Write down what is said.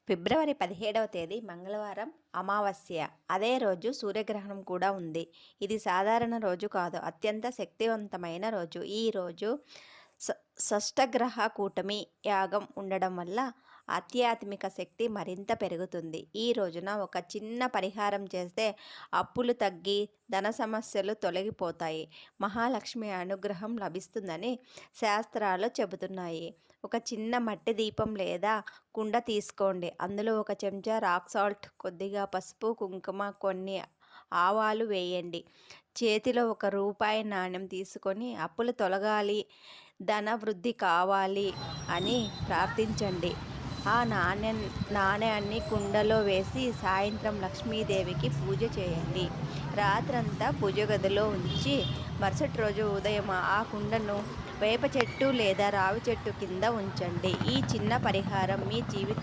ఫిబ్రవరి 17వ తేదీ మంగళవారం అమావాస్య. అదే రోజు సూర్యగ్రహణం కూడా ఉంది. ఇది సాధారణ రోజు కాదు, అత్యంత శక్తివంతమైన రోజు. ఈ రోజు షష్టగ్రహ కూటమి యాగం ఉండడం వల్ల ఆధ్యాత్మిక శక్తి మరింత పెరుగుతుంది. ఈ రోజున ఒక చిన్న పరిహారం చేస్తే అప్పులు తగ్గి ధన సమస్యలు తొలగిపోతాయి. మహాలక్ష్మి అనుగ్రహం లభిస్తుందని శాస్త్రాలు చెబుతున్నాయి. ఒక చిన్న మట్టి దీపం లేదా కుండ తీసుకోండి. అందులో ఒక చెంచా రాక్ సాల్ట్, కొద్దిగా పసుపు, కుంకుమ, కొన్ని ఆవాలు వేయండి. చేతిలో ఒక రూపాయి నాణెం తీసుకొని అప్పులు తొలగాలి, ధన వృద్ధి కావాలి అని ప్రార్థించండి. ఆ నాణ్యాన్ని కుండలో వేసి సాయంత్రం లక్ష్మీదేవికి పూజ చేయండి. రాత్రంతా పూజ గదిలో ఉంచి మరుసటి రోజు ఉదయం ఆ కుండను వేప చెట్టు లేదా రావి చెట్టు కింద ఉంచండి. ఈ చిన్న పరిహారం మీ జీవితం